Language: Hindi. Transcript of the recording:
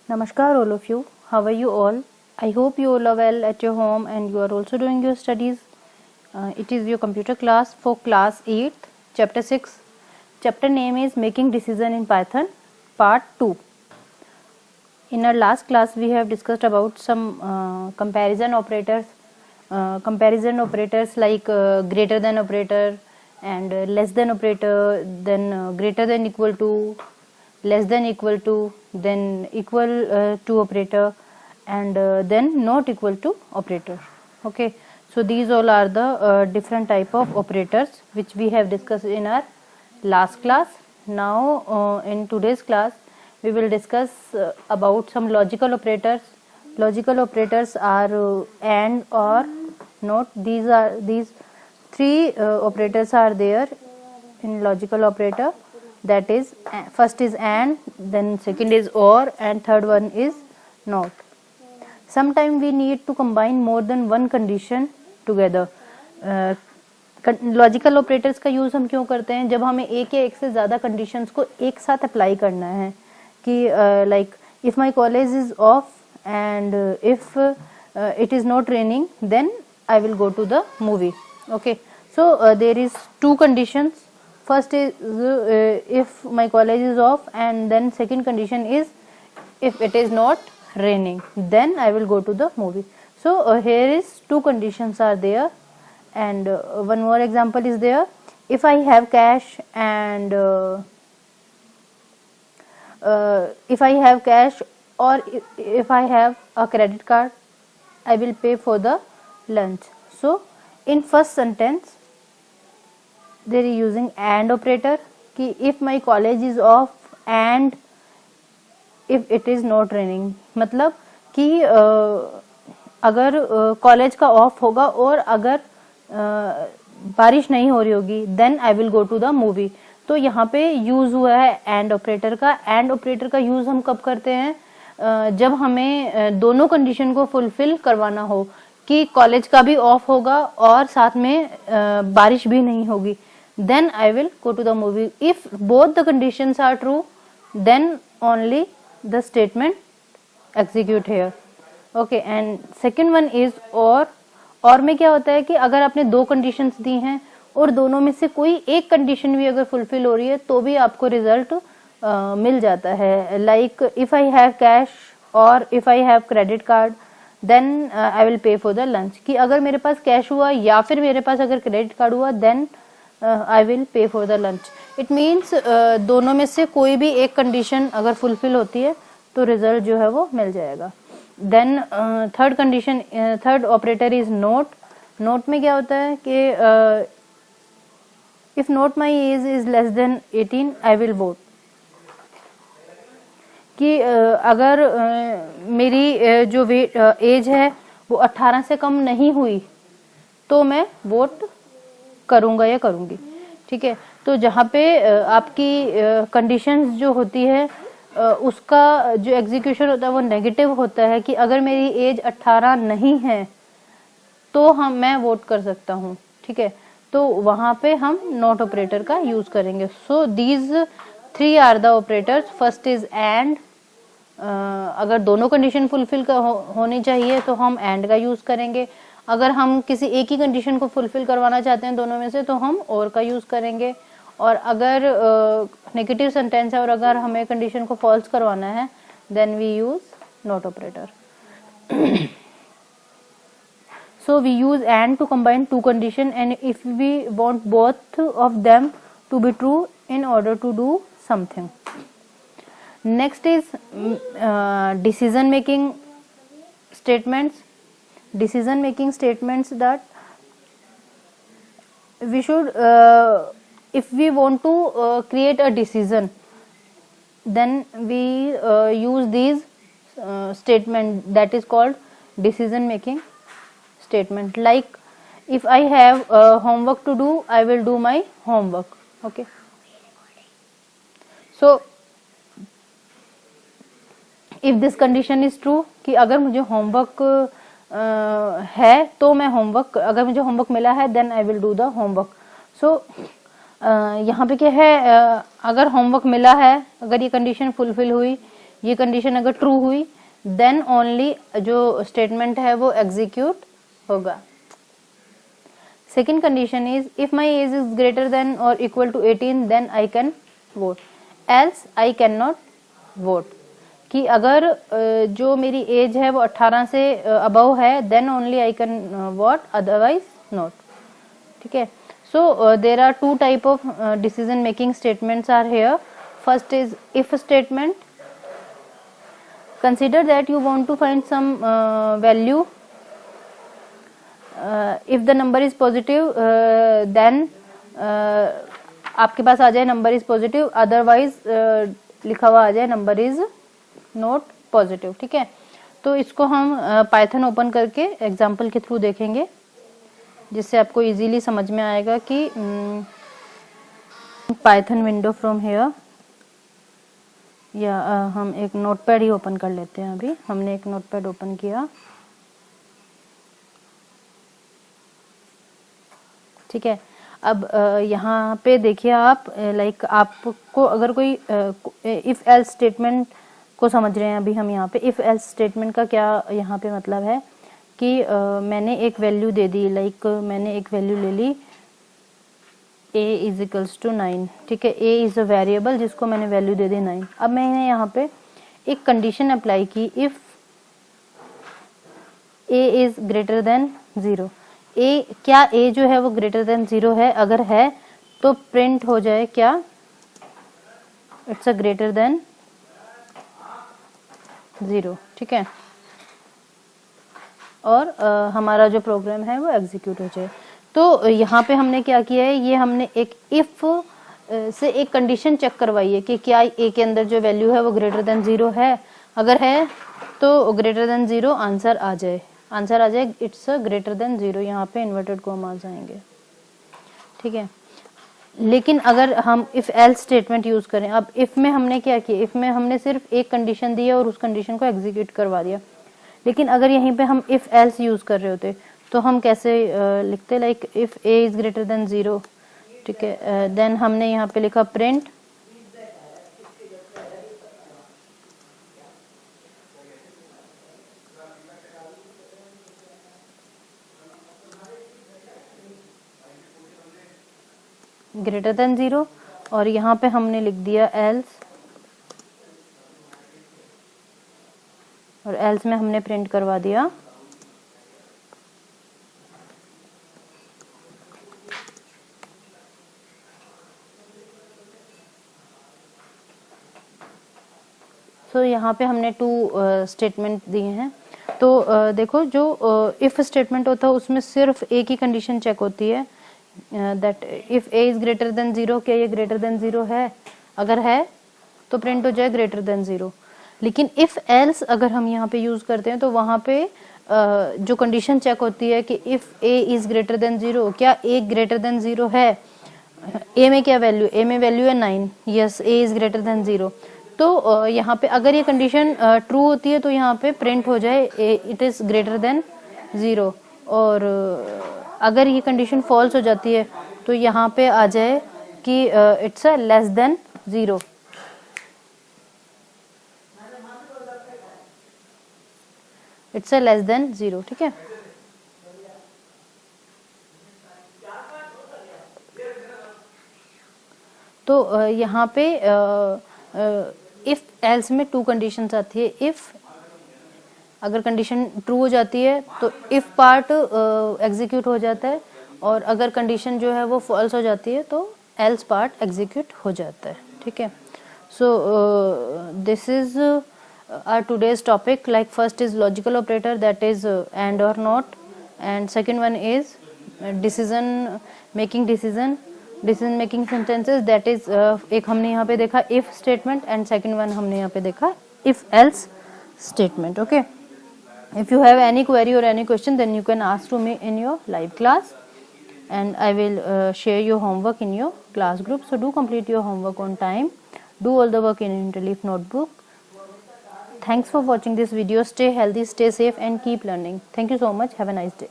Namaskar all of you. How are you all? I hope you all are well at your home and you are also doing your studies. It is your computer class for class 8, chapter 6. Chapter name is Making Decision in Python, part 2. In our last class we have discussed about some comparison operators. Comparison operators like greater than operator and less than operator, then greater than equal to, less than equal to, then equal to operator, and then not equal to operator. Okay, so these all are the different type of operators which we have discussed in our last class. Now in today's class we will discuss about some logical operators. Logical operators are and, or, not. These three operators are there in logical operator. That is, first is and, then second is or, and third one is not. Sometimes we need to combine more than one condition together. Logical operators का यूज़ हम क्यों करते हैं? जब हमें एक या एक से ज़्यादा कंडीशंस को एक साथ अप्लाई करना है कि like if my college is of and if it is not raining, then I will go to the movie. Okay, so there is two conditions. First is if my college is off, and then second condition is if it is not raining, then I will go to the movie. So here is two conditions are there, and one more example is there. If I have cash and if I have cash or if I have a credit card, I will pay for the lunch. So in first sentence they are using and operator कि if my college is off and if it is not raining, मतलब कि अगर कॉलेज का ऑफ होगा और अगर बारिश नहीं हो रही होगी then I will go to the movie. तो यहाँ पे यूज हुआ है एंड ऑपरेटर का. एंड ऑपरेटर का यूज हम कब करते हैं? जब हमें दोनों कंडीशन को फुलफिल करवाना हो कि कॉलेज का भी ऑफ होगा और साथ में बारिश भी नहीं होगी, then I will go to the movie. If both the conditions are true then only the statement execute here. Okay, and second one is और में क्या होता है कि अगर आपने दो कंडीशंस दी हैं और दोनों में से कोई एक कंडीशन भी अगर फुलफिल हो रही है तो भी आपको रिजल्ट मिल जाता है. Like if I have cash or if I have credit card then I will pay for the lunch. कि अगर मेरे पास कैश हुआ या फिर मेरे पास अगर क्रेडिट कार्ड हुआ then I will pay for the lunch. It means दोनों में से कोई भी एक कंडीशन अगर फुलफिल होती है तो रिजल्ट जो है वो मिल जाएगा. Then third condition, third operator is not. Not में क्या होता है कि if not my age is less than 18 I will vote. कि अगर मेरी जो एज है वो 18 से कम नहीं हुई तो मैं वोट करूंगा या करूंगी. ठीक है, तो जहाँ पे आपकी कंडीशंस जो होती है उसका जो एग्जीक्यूशन होता है वो नेगेटिव होता है कि अगर मेरी एज 18 नहीं है तो मैं वोट कर सकता हूँ. ठीक है, तो वहाँ पे हम नॉट ऑपरेटर का यूज करेंगे. So these three are the operators. First is and. अगर दोनों कंडीशन फुलफिल होनी चाहिए तो हम एंड का यूज करेंगे. अगर हम किसी एक ही कंडीशन को फुलफिल करवाना चाहते हैं दोनों में से तो हम और का यूज करेंगे. और अगर नेगेटिव सेंटेंस है और अगर हमें कंडीशन को फॉल्स करवाना है then we use not operator. So we use and to combine two condition, and if we want both of them to be true in order to do something. Next is decision making statements. Decision making statements that we should if we want to create a decision then we use these statement that is called decision making statement. Like if I have homework to do, I will do my homework. Okay, so if this condition is true कि अगर मुझे होमवर्क है तो मैं होमवर्क, अगर मुझे होमवर्क मिला है then I will do the homework. So यहाँ पे क्या है, अगर होमवर्क मिला है, अगर ये कंडीशन फुलफिल हुई ये कंडीशन अगर ट्रू हुई देन ओनली जो स्टेटमेंट है वो एग्जीक्यूट होगा। Second condition is if my age is greater than or equal to 18 then I can vote, else I can not vote. कि अगर जो मेरी एज है वो 18 से अबव है then only I can vote, otherwise not. ठीक है। So there are two type of decision making statements are here. First is if statement, consider that you want to find some value, if the number is positive then आपके पास आ जाए नंबर इज पॉजिटिव, अदरवाइज लिखा हुआ आ जाए नंबर इज नॉट पॉजिटिव। ठीक है। तो इसको हम पाइथन ओपन करके एग्जांपल के थ्रू देखेंगे जिससे आपको इजीली समझ में आएगा कि पाइथन विंडो फ्रॉम हेयर, या हम एक नोटपैड ही ओपन कर लेते हैं। अभी हमने एक नोटपैड ओपन किया। ठीक है। अब यहाँ पे देखिए आप, लाइक आपको अगर कोई इफ एल्स स्टेटमेंट को समझ रहे हैं अभी हम यहाँ पे। इफ एल्स स्टेटमेंट का क्या यहाँ पे मतलब है कि मैंने एक वैल्यू दे दी, लाइक मैंने एक वैल्यू ले ली a इज इक्वल्स टू 9। ठीक है। a इज अ वेरिएबल जिसको मैंने वैल्यू दे दी 9। अब मैंने यहाँ पे एक कंडीशन अप्लाई की, if a is greater then 0। क्या a जो है वो ग्रेटर देन 0 है? अगर है तो प्रिंट हो जाए क्या, इट्स अ ग्रेटर देन 0। ठीक है। और हमारा जो प्रोग्राम है वो एग्जीक्यूट हो जाए। तो यहाँ पे हमने क्या किया है, ये हमने एक इफ से एक कंडीशन चेक करवाई है कि क्या ए के अंदर जो वैल्यू है वो ग्रेटर देन 0 है। अगर है तो ग्रेटर देन 0 आंसर आ जाए, इट्स ग्रेटर देन 0। यहाँ पे इन्वर्टेड कॉमास आएंगे। ठीक है। लेकिन अगर हम इफ एल्स स्टेटमेंट यूज करें, अब इफ में हमने क्या किया, इफ में हमने सिर्फ एक कंडीशन दी है और उस कंडीशन को एग्जीक्यूट करवा दिया। लेकिन अगर यहीं पे हम इफ एल्स यूज कर रहे होते तो हम कैसे लिखते, like if a is greater then 0। ठीक है। देन हमने यहाँ पे लिखा प्रिंट ग्रेटर देन 0 और यहाँ पे हमने लिख दिया एल्स, और एल्स में हमने प्रिंट करवा दिया तो यहाँ पे हमने 2 स्टेटमेंट दिए हैं। तो देखो जो इफ स्टेटमेंट होता है उसमें सिर्फ एक ही कंडीशन चेक होती है, that if a is greater then 0, क्या ये ग्रेटर देन 0 है? अगर है तो प्रिंट हो जाए ग्रेटर देन 0। लेकिन इफ एल्स अगर हम यहाँ पे यूज करते हैं तो वहां पे जो कंडीशन चेक होती है कि if a is greater then 0, क्या a ग्रेटर देन 0 है? a में क्या वैल्यू, a में वैल्यू है 9, yes a is greater then 0। तो यहाँ पे अगर ये कंडीशन ट्रू होती है तो यहाँ पे प्रिंट हो जाए इट इज ग्रेटर देन 0, और अगर ये कंडीशन फॉल्स हो जाती है तो यहाँ पे आ जाए कि it's a less than 0। It's a less than 0। ठीक है। तो यहाँ पे इफ एल्स में 2 कंडीशंस आती है। इफ अगर कंडीशन ट्रू हो जाती है तो इफ पार्ट एग्जीक्यूट हो जाता है, और अगर कंडीशन जो है वो फॉल्स हो जाती है तो एल्स पार्ट एग्जीक्यूट हो जाता है। ठीक है। So this is our today's topic. Like first is logical operator, that is and or not, and second one is decision making sentences, that is एक हमने यहाँ पे देखा if statement, and second one हमने यहाँ पे देखा if else statement. Okay. If you have any query or any question, then you can ask to me in your live class, and I will share your homework in your class group. So do complete your homework on time. Do all the work in Interleaf notebook. Thanks for watching this video. Stay healthy, stay safe, and keep learning. Thank you so much. Have a nice day.